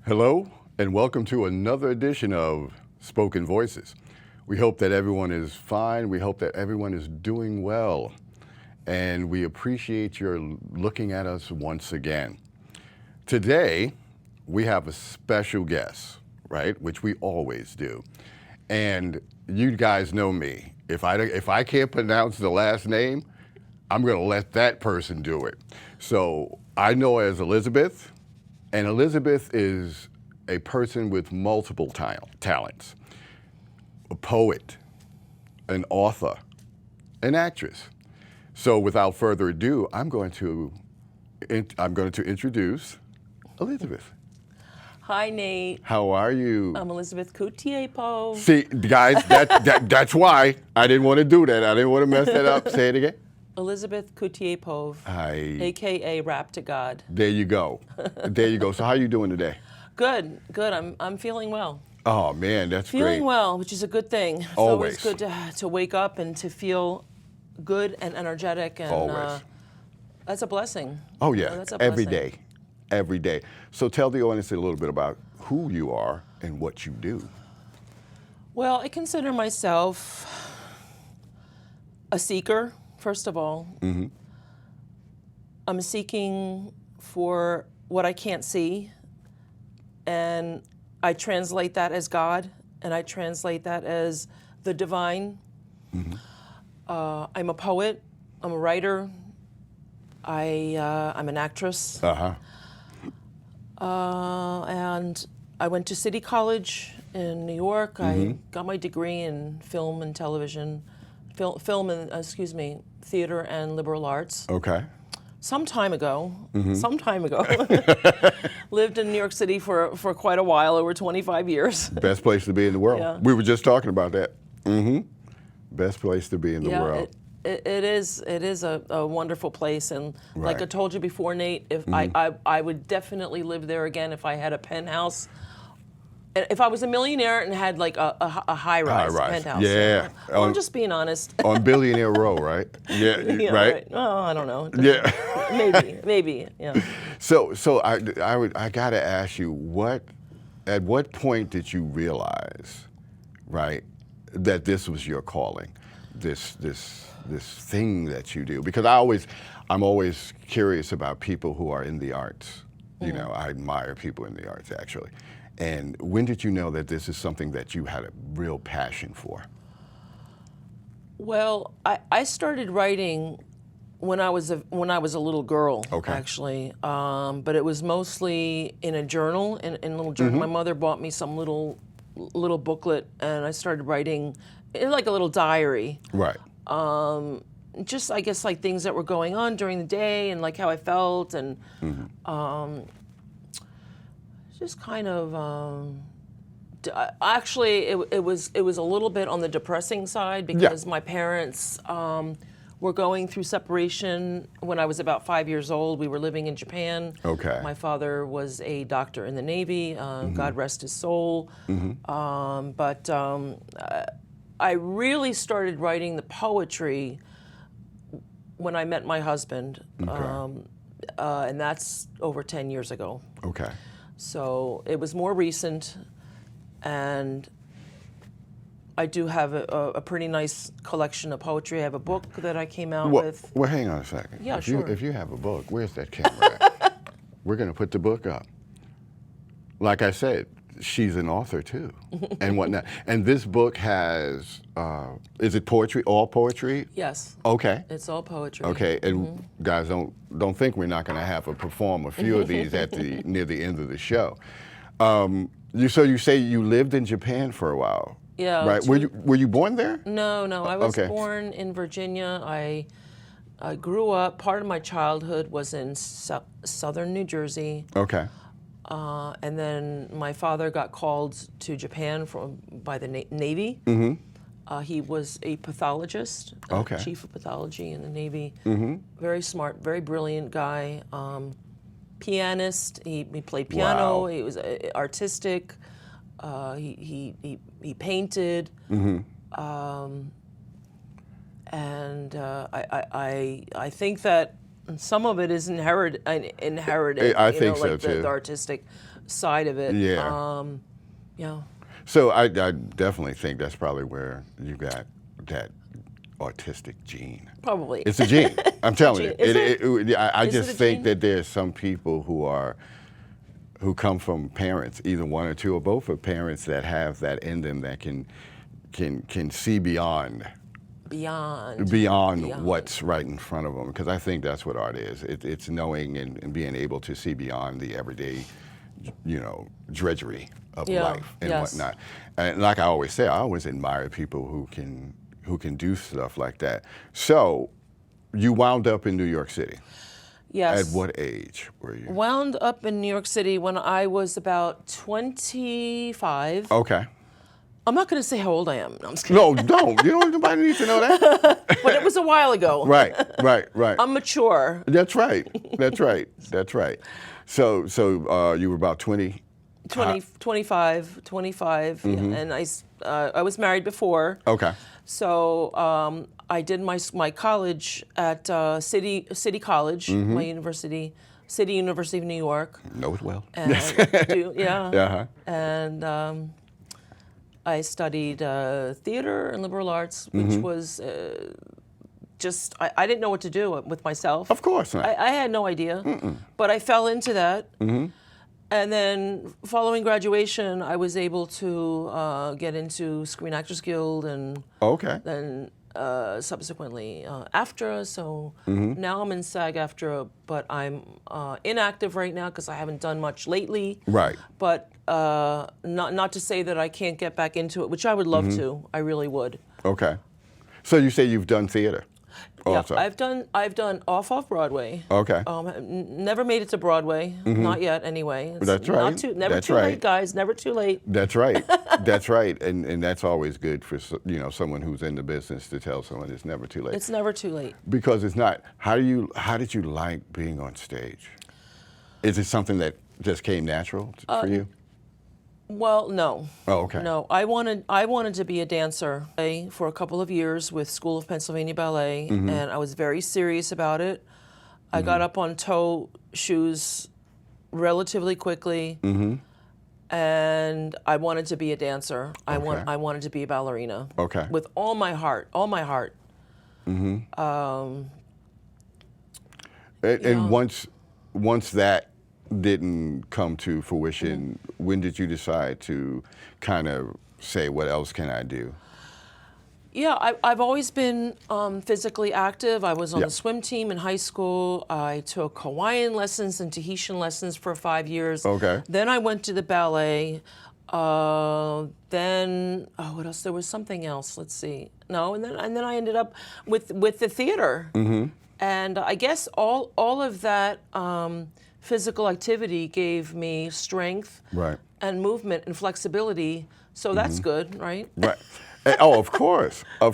Hello, and welcome to another edition of Spoken Voices. We hope that everyone is fine. We hope that everyone is doing well. And we appreciate your looking at us once again. Today, we have a special guest, right? Which we always do. And you guys know me. If I can't pronounce the last name, I'm going to let that person do it. So I know her as Elizabeth. And Elizabeth is a person with multiple talents, a poet, an author, an actress. So without further ado, I'm going to introduce Elizabeth. Hi, Nate. How are you? I'm Elizabeth Kutepov. See, guys, that's why I didn't want to do that. I didn't want to mess that up. Say it again. Elizabeth Kutepov, a.k.a. Rap to God. There you go. There you go. So how are you doing today? Good. I'm feeling well. Oh, man, that's great. Feeling well, which is a good thing. It's Always. good to wake up and to feel good and energetic. And Always. That's a blessing. Oh, yeah. That's a blessing. Every day. Every day. So tell the audience a little bit about who you are and what you do. Well, I consider myself a seeker, first of all. Mm-hmm. I'm seeking for what I can't see, and I translate that as God, and I translate that as the divine. Mm-hmm. I'm a poet, I'm a writer, I'm an actress. Uh-huh. And I went to City College in New York. Mm-hmm. I got my degree in film and television, theater and liberal arts. Okay. Some time ago. Mm-hmm. Lived in New York City for quite a while, over 25 years. Best place to be in the world. Yeah. We were just talking about that. Mm-hmm. Best place to be in the world. It is a wonderful place, and like Right. I told you before, Nate, if I would definitely live there again if I had a penthouse. If I was a millionaire and had like a high-rise penthouse. Yeah. Well, I'm just being honest. On Billionaire Row, right? Yeah, Yeah, right? Oh, I don't know. Yeah. maybe, yeah. So I gotta ask you, at what point did you realize, right, that this was your calling, this thing that you do? Because I'm always curious about people who are in the arts. You know, I admire people in the arts, actually. And when did you know that this is something that you had a real passion for? Well, I started writing when I was a little girl, Okay. actually. But it was mostly in a journal, in a little journal. Mm-hmm. My mother bought me some little booklet, and I started writing in like a little diary. Right. Just, I guess, like things that were going on during the day and like how I felt, and just kind of. Actually, it was a little bit on the depressing side because my parents were going through separation when I was about 5 years old. We were living in Japan. Okay. My father was a doctor in the Navy. God rest his soul. But I really started writing the poetry when I met my husband, and that's over 10 years ago. Okay. So it was more recent, and I do have a pretty nice collection of poetry. I have a book that I came out with. Well, hang on a second. Yeah, If you have a book, where's that camera at? We're going to put the book up. Like I said, she's an author too, and whatnot. And this book has, is it poetry, all poetry? Yes. Okay. It's all poetry. Okay, and guys, don't think we're not going to have perform a few of these near the end of the show. So you say you lived in Japan for a while? Yeah. Right. Were you born there? No. I was Okay. born in Virginia. I grew up. Part of my childhood was in southern New Jersey. Okay. And then my father got called to Japan by the Navy. Mm-hmm. He was a pathologist, Okay. chief of pathology in the Navy. Mm-hmm. Very smart, very brilliant guy. Pianist. He played piano. Wow. He was artistic. He painted. Mm-hmm. And I think that some of it is inherited. I think so, like too. the artistic side of it. Yeah. Yeah. So I definitely think that's probably where you got that autistic gene. Probably. It's a gene. I'm telling you. Is it? I Is it just a think gene? that there's some people who come from parents, either one or two or both of parents that have that in them that can see beyond what's right in front of them. Because I think that's what art is. It's knowing and being able to see beyond the everyday, drudgery of life and whatnot. And like I always say, I always admire people who can do stuff like that. So you wound up in New York City. Yes. At what age were you? Wound up in New York City when I was about 25. Okay. I'm not going to say how old I am. No, I'm just kidding. No, don't. Nobody needs to know that. But it was a while ago. Right. I'm mature. That's right. So you were about 20? 25, and I was married before. Okay. So I did my college at City College, my university, City University of New York. Know it well. And yeah. Uh-huh. And I studied theater and liberal arts, which was just, I didn't know what to do with myself. Of course not. I had no idea, but I fell into that. And then following graduation, I was able to get into Screen Actors Guild and then subsequently AFTRA. So now I'm in SAG-AFTRA, but I'm inactive right now because I haven't done much lately. Right. But not to say that I can't get back into it, which I would love to. I really would. Okay. So you say you've done theater also? Yeah, I've done off Broadway. Okay. Never made it to Broadway, not yet anyway. It's That's right. Never too late, guys. Never too late. That's right. That's right. And that's always good for someone who's in the business to tell someone it's never too late. It's never too late. Because it's not. How did you like being on stage? Is it something that just came natural for you? Well, no. Oh, okay. No, I wanted to be a dancer for a couple of years with School of Pennsylvania Ballet, and I was very serious about it. I got up on toe shoes relatively quickly, and I wanted to be a dancer. I wanted to be a ballerina. Okay. With all my heart, And once that didn't come to fruition, when did you decide to kind of say, what else can I do? Yeah, I've always been physically active. I was on the swim team in high school. I took Hawaiian lessons and Tahitian lessons for 5 years. Okay. Then I went to the ballet. Then what else? There was something else. Let's see. No, and then I ended up with the theater. And I guess all of that physical activity gave me strength and movement and flexibility. So that's good, right? Right. Oh, of course. Yeah.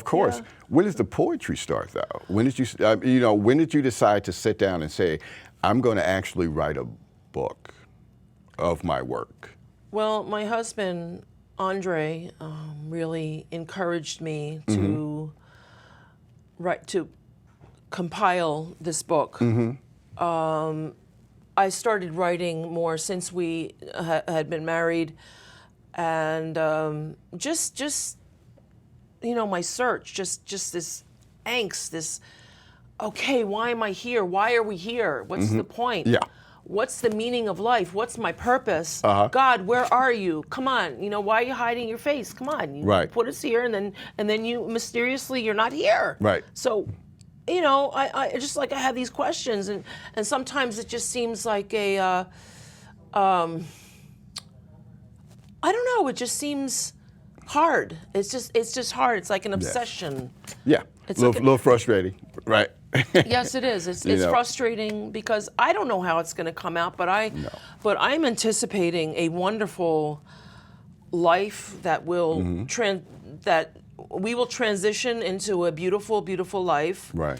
When does the poetry start, though? When did when did you decide to sit down and say, I'm going to actually write a book of my work? Well, my husband, Andre, really encouraged me to compile this book. I started writing more since we had been married, and just my search, just this angst, this, okay, why am I here? Why are we here? What's the point? Yeah. What's the meaning of life? What's my purpose? God, where are you? Come on, why are you hiding your face? Come on, you put us here, and then you mysteriously you're not here. Right. So, I just I have these questions, and sometimes it just seems like a, I don't know, it just seems hard. It's just hard. It's like an obsession. Yeah. It's a little frustrating, right? Yes, it is. It's frustrating because I don't know how it's going to come out, but I'm anticipating a wonderful life that will that we will transition into a beautiful, beautiful life. Right.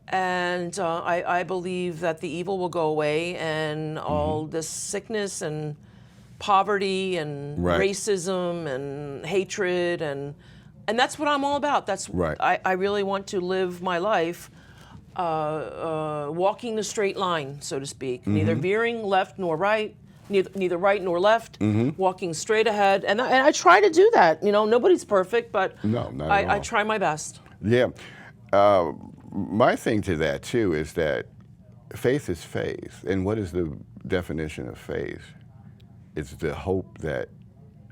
And I believe that the evil will go away, and all this sickness and poverty and racism and hatred and that's what I'm all about. That's I really want to live my life walking the straight line, so to speak, neither veering left nor right, neither right nor left, walking straight ahead. And I try to do that. You know, nobody's perfect, but No, not at I all. try my best. Yeah. My thing to that, too, is that faith is faith. And what is the definition of faith? It's the hope that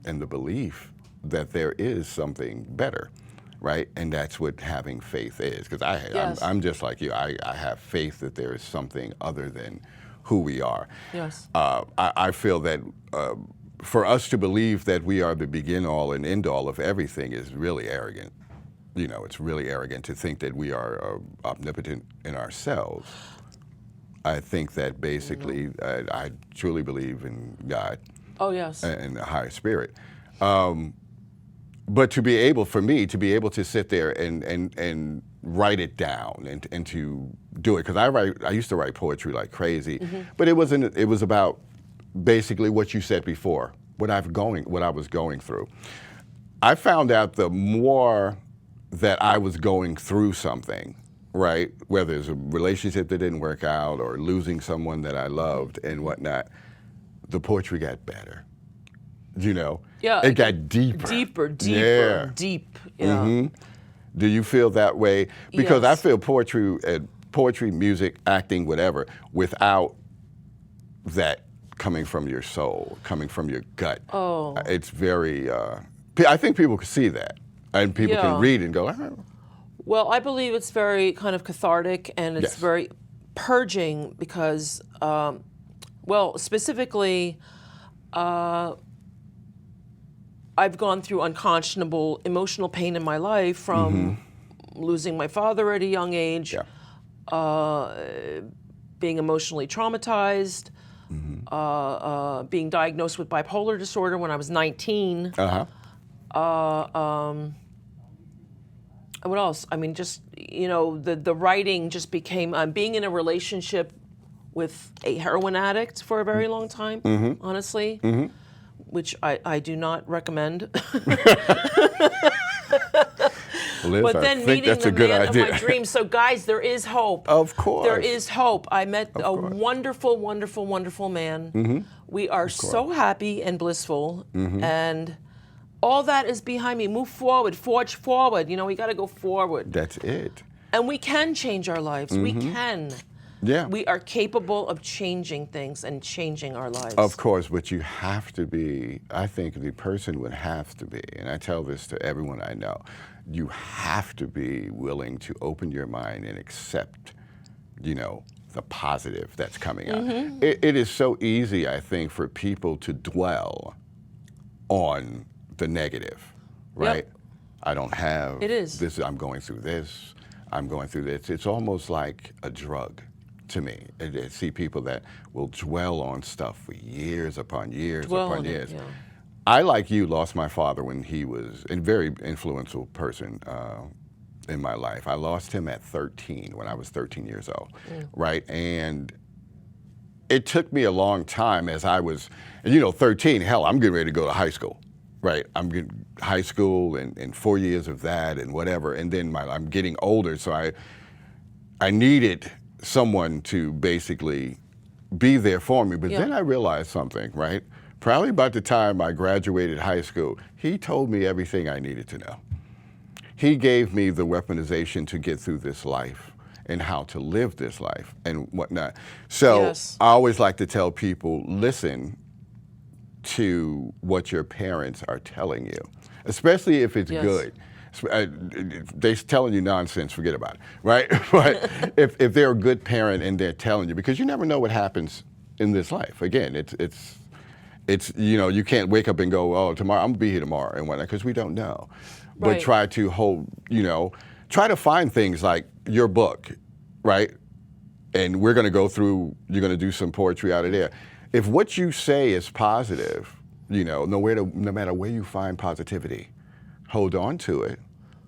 and the belief that there is something better, right? And that's what having faith is. Because Yes. I'm just like you. I have faith that there is something other than who we are. Yes. I feel that for us to believe that we are the begin-all and end-all of everything is really arrogant. You know, it's really arrogant to think that we are omnipotent in ourselves. I think that basically, I truly believe in God. Oh, yes. And the higher spirit. But to be able, for me, to be able to sit there and write it down and to do it, because I used to write poetry like crazy, but it was about basically what you said before, what I was going through. I found out the more that I was going through something, right, whether it's a relationship that didn't work out or losing someone that I loved and whatnot, the poetry got better. You know, Yeah, it got deeper. Deeper. Yeah. Do you feel that way? Because I Yes. feel poetry, music, acting, whatever, without that coming from your soul, coming from your gut. Oh. It's very, I think people can see that. And people Yeah. can read and go, oh. Well, I believe it's very kind of cathartic, and it's Yes. very purging because, well, specifically, I've gone through unconscionable emotional pain in my life from losing my father at a young age, Yeah. being emotionally traumatized, being diagnosed with bipolar disorder when I was 19. What else? I mean, just, you know, the writing just became, being in a relationship with a heroin addict for a very long time, honestly, which I do not recommend. Liz, But I then think meeting that's the a good man idea. of my dreams. So guys, there is hope. Of course. There is hope. I met a course. wonderful, wonderful, wonderful man. We are so happy and blissful, and all that is behind me. Move forward, forge forward. You know, we got to go forward. That's it. And we can change our lives. We can. Yeah. We are capable of changing things and changing our lives. Of course, but you have to be, I think the person would have to be, and I tell this to everyone I know, you have to be willing to open your mind and accept, you know, the positive that's coming out. It is so easy, I think, for people to dwell on the negative, right? I don't have It is. this, I'm going through this, I'm going through this. It's almost like a drug to me. I see people that will dwell on stuff for years upon years upon years. Yeah. I, like you, lost my father when he was a very influential person in my life. I lost him at 13, when I was 13 years old, right? And it took me a long time as I was, and you know, 13, hell, I'm getting ready to go to high school, right? I'm getting high school and 4 years of that and whatever, and then I'm getting older, so I needed someone to basically be there for me. But then I realized something, right? Probably about the time I graduated high school, he told me everything I needed to know. He gave me the weaponization to get through this life and how to live this life and whatnot. So I always like to tell people, listen to what your parents are telling you, especially if it's good. They're telling you nonsense, forget about it, right? But if they're a good parent and they're telling you, because you never know what happens in this life. Again, it's you know, you can't wake up and go, oh, tomorrow, I'm gonna be here tomorrow and whatnot, because we don't know. But try to hold, you know, try to find things like your book, right? And we're gonna go through, you're gonna do some poetry out of there. If what you say is positive, you know, no matter where you find positivity, hold on to it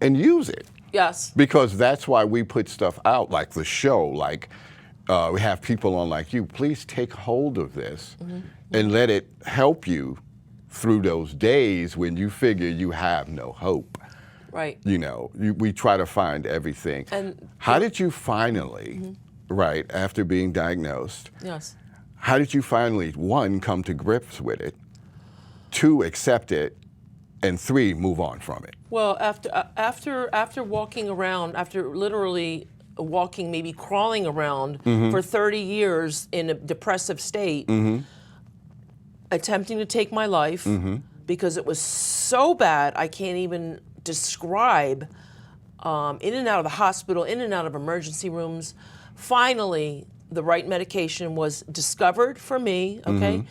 and use it. Yes. Because that's why we put stuff out like the show, like we have people on like you. Please take hold of this and let it help you through those days when you figure you have no hope. Right. You know, we try to find everything. And how did you finally, right, after being diagnosed, yes. how did you finally, one, come to grips with it, two, accept it, and three, move on from it? Well, after walking around, after literally walking, maybe crawling around for 30 years in a depressive state, attempting to take my life because it was so bad I can't even describe, in and out of the hospital, in and out of emergency rooms. Finally, the right medication was discovered for me, okay?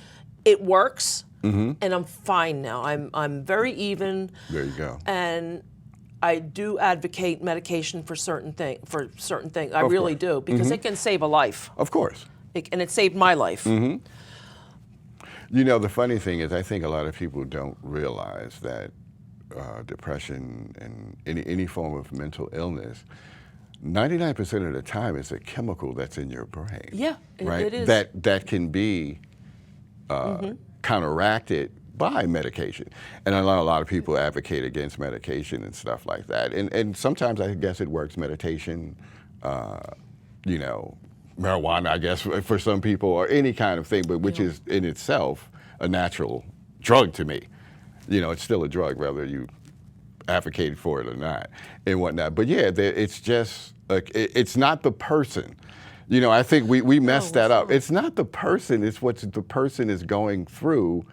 It works, and I'm fine now. I'm very even. There you go. And I do advocate medication for certain things. I really do, because it can save a life. Of course. And it saved my life. You know, the funny thing is, I think a lot of people don't realize that depression and any form of mental illness, 99% of the time, it's a chemical that's in your brain. Yeah, right? it is. That can be counteracted by medication. And I know a lot of people advocate against medication and stuff like that. And sometimes I guess it works. Meditation, you know, marijuana, I guess, for some people, or any kind of thing, but which is in itself a natural drug to me. You know, it's still a drug, whether you advocate for it or not, and whatnot. But yeah, it's just, it's not the person. You know, I think we messed that up. It's not the person, it's what the person is going through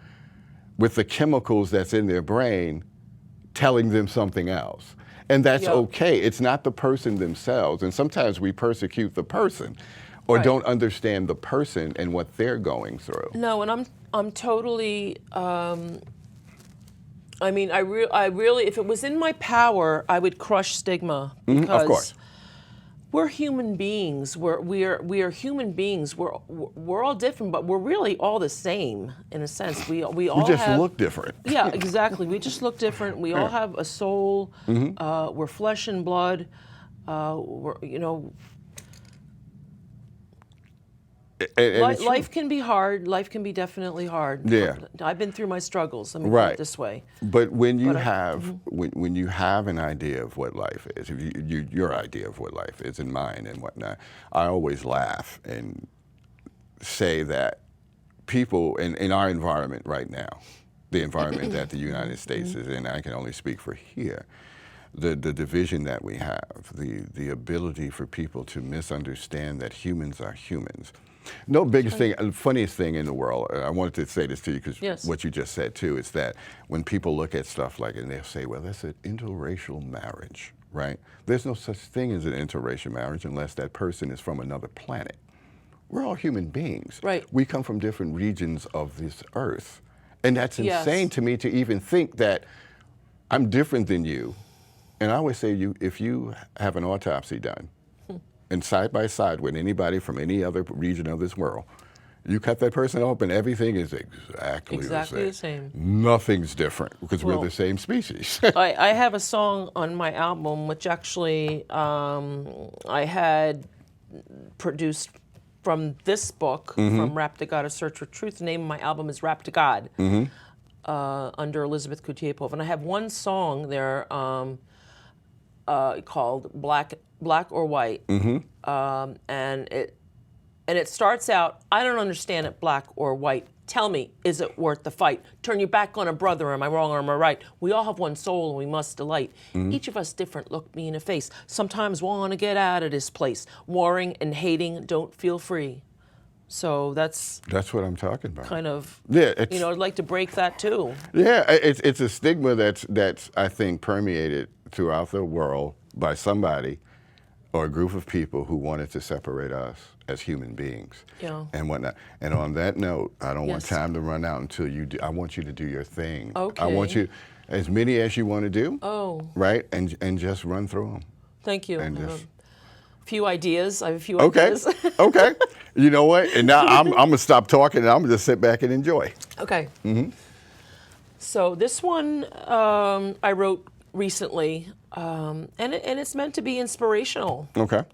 with the chemicals that's in their brain telling them something else. And that's okay. It's not the person themselves. And sometimes we persecute the person or don't understand the person and what they're going through. No, and I'm totally, I mean, I really, if it was in my power, I would crush stigma, because of course. We're human beings. We are human beings. We're all different, but we're really all the same in a sense. We all just have, look different. Yeah, exactly. We just look different. We all have a soul. We're flesh and blood. We're, you know. Life can be hard. Life can be definitely hard. Yeah. I've been through my struggles. Let me put it this way. But when you when you have an idea of what life is, if your idea of what life is and mine and whatnot, I always laugh and say that people in our environment right now, the environment that the United States is in, I can only speak for here, the division that we have, the ability for people to misunderstand that humans are humans. No biggest thing, funniest thing in the world, I wanted to say this to you because what you just said too, is that when people look at stuff like, and they'll say, well, that's an interracial marriage, right? There's no such thing as an interracial marriage unless that person is from another planet. We're all human beings. Right. We come from different regions of this earth. And that's insane to me to even think that I'm different than you. And I always say, if you have an autopsy done, and side by side with anybody from any other region of this world, you cut that person open, everything is exactly the same. Nothing's different because we're the same species. I have a song on my album which actually I had produced from this book, from Rap to God, A Search for Truth. The name of my album is Rap to God, under Elizabeth Kutepov. And I have one song there called Black or White, and it starts out, I don't understand it, black or white. Tell me, is it worth the fight? Turn your back on a brother, am I wrong or am I right? We all have one soul and we must delight. Each of us different, look me in the face. Sometimes want to get out of this place. Warring and hating, don't feel free. So that's what I'm talking about. Kind of, you know, I'd like to break that too. Yeah, it's a stigma that's I think permeated throughout the world by somebody or a group of people who wanted to separate us as human beings and whatnot. And on that note, I don't want time to run out until you do. I want you to do your thing. Okay. I want you, as many as you want to do, right? And just run through them. Thank you. And just, a few ideas. I have a few ideas. Okay. You know what? And now I'm going to stop talking and I'm going to just sit back and enjoy. Okay. So this one I wrote recently, and it's meant to be inspirational. Okay.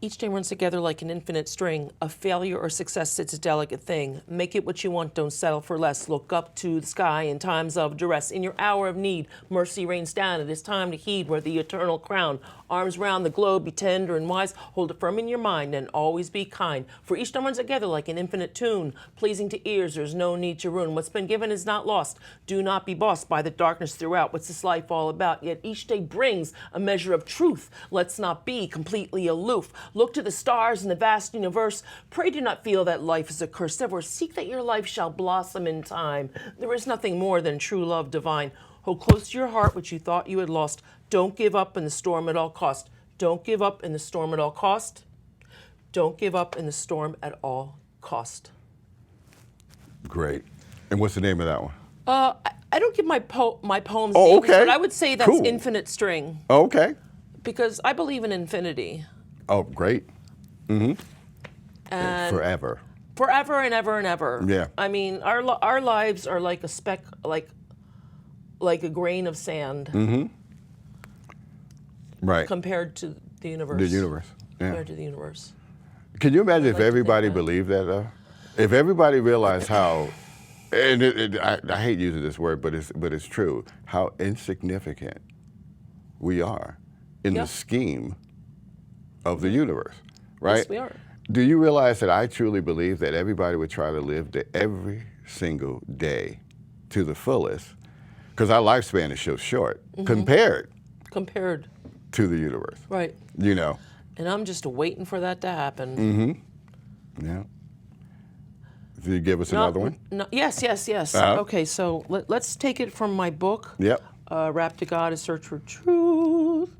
Each day runs together like an infinite string. A failure or success, it's a delicate thing. Make it what you want, don't settle for less. Look up to the sky in times of duress. In your hour of need, mercy rains down. It is time to heed where the eternal crown. Arms round the globe, be tender and wise. Hold it firm in your mind and always be kind. For each day runs together like an infinite tune. Pleasing to ears, there's no need to ruin. What's been given is not lost. Do not be bossed by the darkness throughout. What's this life all about? Yet each day brings a measure of truth. Let's not be completely aloof. Look to the stars in the vast universe. Pray do not feel that life is a curse. Therefore seek that your life shall blossom in time. There is nothing more than true love divine. Hold close to your heart what you thought you had lost. Don't give up in the storm at all cost. Don't give up in the storm at all cost. Don't give up in the storm at all cost. Great. And what's the name of that one? I don't give my poems Oh, names, okay. but I would say that's Cool. infinite string Okay. because I believe in infinity. Oh, great. And Forever. forever and ever and ever. Yeah. I mean, our lives are like a speck, like a grain of sand Right. compared to the universe. The universe. Yeah. Compared to the universe. Can you imagine if like to think everybody that. believed that, though? If everybody realized how, and I hate using this word, but it's true, how insignificant we are in Yeah. the scheme of the universe, right? Yes, we are. Do you realize that I truly believe that everybody would try to live every single day to the fullest, because our lifespan is so short compared Compared. to the universe, Right. you know? And I'm just waiting for that to happen. Yeah. Did you give us No- another one? No, yes. Uh-huh. Okay, so let's take it from my book. Yep. Rap to God, A Search for Truth.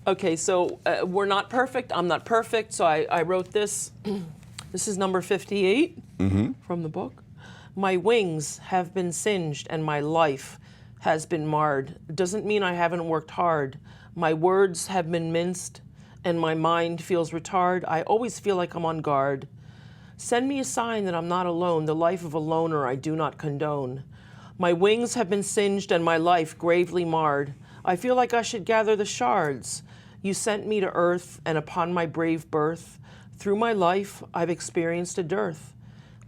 Okay, so we're not perfect. I'm not perfect, so I wrote this. This is number 58 from the book. My wings have been singed and my life has been marred. Doesn't mean I haven't worked hard. My words have been minced and my mind feels retarded. I always feel like I'm on guard. Send me a sign that I'm not alone. The life of a loner I do not condone. My wings have been singed and my life gravely marred. I feel like I should gather the shards. You sent me to earth, and upon my brave birth, through my life I've experienced a dearth.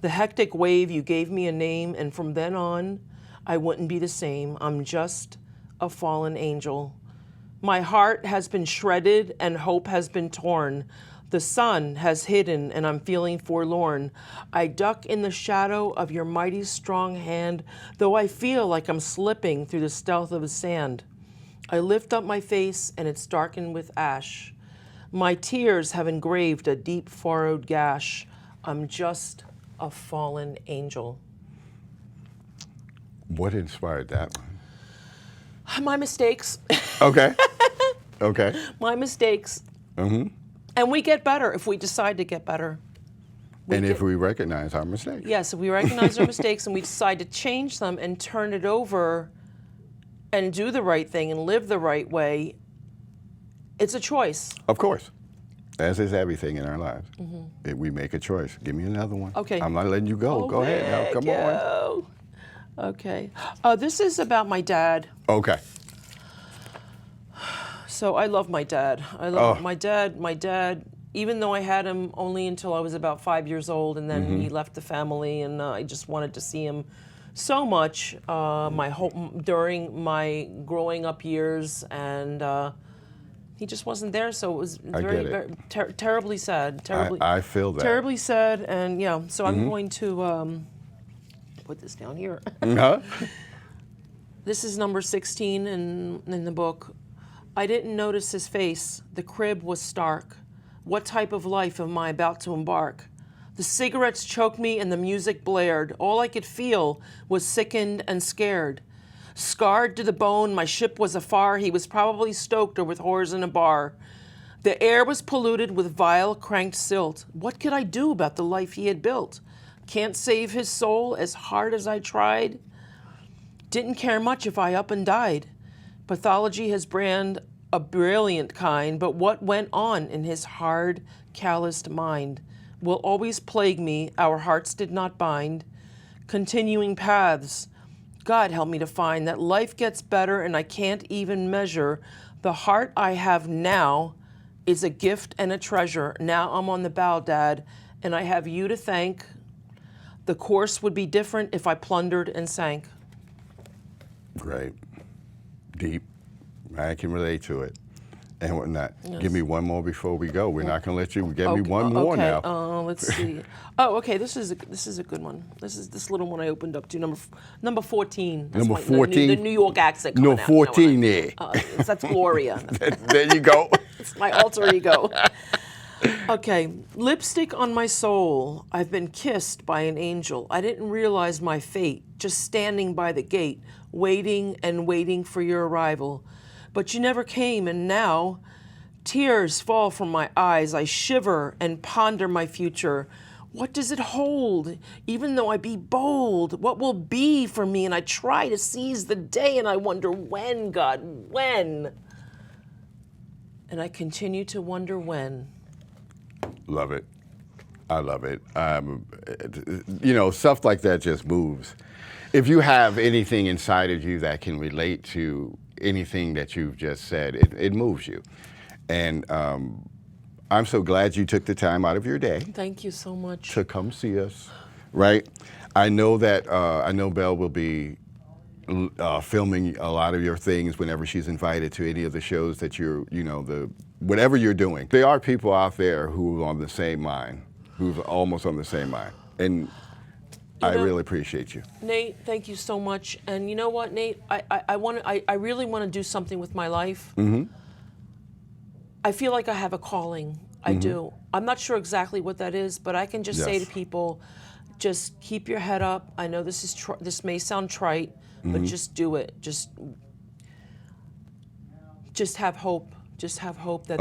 The hectic wave, you gave me a name, and from then on, I wouldn't be the same. I'm just a fallen angel. My heart has been shredded and hope has been torn. The sun has hidden and I'm feeling forlorn. I duck in the shadow of your mighty strong hand, though I feel like I'm slipping through the stealth of the sand. I lift up my face and it's darkened with ash. My tears have engraved a deep furrowed gash. I'm just a fallen angel. What inspired that one? My mistakes. Okay. Okay. My mistakes. And we get better if we decide to get better. If we recognize our mistakes. Yes, if we recognize our mistakes and we decide to change them and turn it over and do the right thing and live the right way, it's a choice. Of course. As is everything in our lives. If we make a choice. Give me another one. Okay. I'm not letting you go. Go ahead now. Come on. Okay. This is about my dad. Okay. So I love my dad. I love my dad. My dad, even though I had him only until I was about 5 years old, and then he left the family, and I just wanted to see him so much during my growing up years, and he just wasn't there. So it was terribly sad. Terribly, I feel that. Terribly sad, and yeah. So I'm going to put this down here. Huh? This is number 16 in the book. I didn't notice his face. The crib was stark. What type of life am I about to embark? The cigarettes choked me and the music blared. All I could feel was sickened and scared. Scarred to the bone, my ship was afar. He was probably stoked or with whores in a bar. The air was polluted with vile, cranked silt. What could I do about the life he had built? Can't save his soul as hard as I tried. Didn't care much if I up and died. Pathology has brand a brilliant kind, but what went on in his hard, calloused mind will always plague me. Our hearts did not bind. Continuing paths, God help me to find that life gets better and I can't even measure. The heart I have now is a gift and a treasure. Now I'm on the bow, Dad, and I have you to thank. The course would be different if I plundered and sank. Great. Deep. I can relate to it. And whatnot. Yes. Give me one more before we go. We're not going to let you. Give me one more okay. now. Let's see. Oh, okay. This is a good one. This is this little one I opened up to number 14. That's Number 14? The New York accent coming No, out. 14 there. That's Gloria. There you go. It's my alter ego. Okay. Lipstick on my soul. I've been kissed by an angel. I didn't realize my fate. Just standing by the gate, waiting and waiting for your arrival. But you never came, and now tears fall from my eyes. I shiver and ponder my future. What does it hold? Even though I be bold, what will be for me? And I try to seize the day, and I wonder when, God, when? And I continue to wonder when. Love it. I love it. Stuff like that just moves. If you have anything inside of you that can relate to anything that you've just said, it moves you. And I'm so glad you took the time out of your day. Thank you so much. To come see us, right? I know that, Belle will be filming a lot of your things whenever she's invited to any of the shows that whatever you're doing. There are people out there who are on the same mind, who's almost on the same mind. And I really appreciate you. Nate, thank you so much. And you know what, Nate? I really want to do something with my life. Mm-hmm. I feel like I have a calling. I do. I'm not sure exactly what that is, but I can just say to people, just keep your head up. I know this may sound trite, but just do it. Just have hope. Just have hope that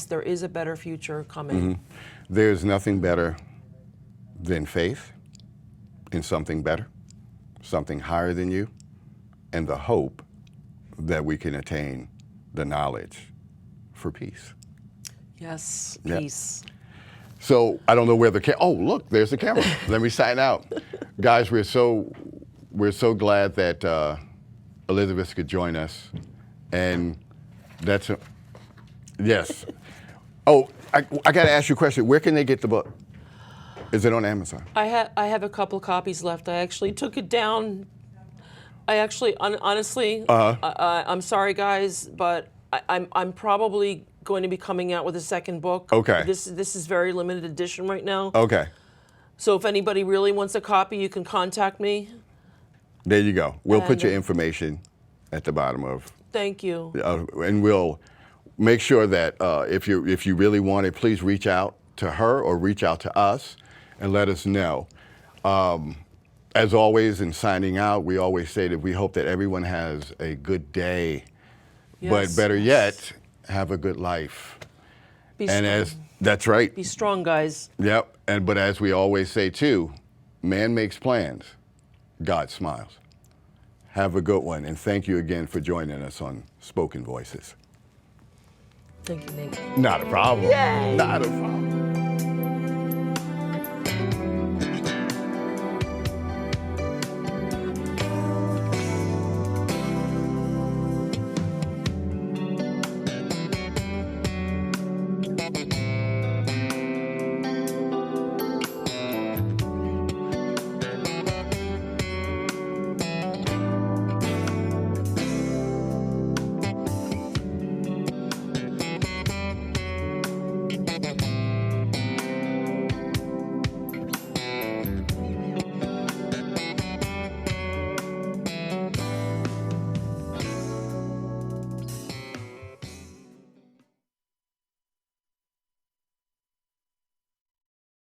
there is a better future coming. There's nothing better than faith in something better, something higher than you, and the hope that we can attain the knowledge for peace. Yes, Yep. peace. So I don't know where oh, look, there's the camera. Let me sign out. Guys, we're so glad that Elizabeth could join us. And yes. Oh, I got to ask you a question. Where can they get the book? Is it on Amazon? I have a couple copies left. I actually took it down. I actually, honestly, I'm sorry, guys, but I'm probably going to be coming out with a second book. Okay. This is very limited edition right now. Okay. So if anybody really wants a copy, you can contact me. There you go. We'll put your information at the bottom of. Thank you. And we'll make sure that if you really want it, please reach out to her or reach out to us and let us know. As always, in signing out, we always say that we hope that everyone has a good day, but better yet, have a good life. Be strong. That's right. Be strong, guys. Yep. But as we always say too, man makes plans, God smiles. Have a good one, and thank you again for joining us on Spoken Voices. Thank you, Nate. Not a problem. Yay. Not a problem.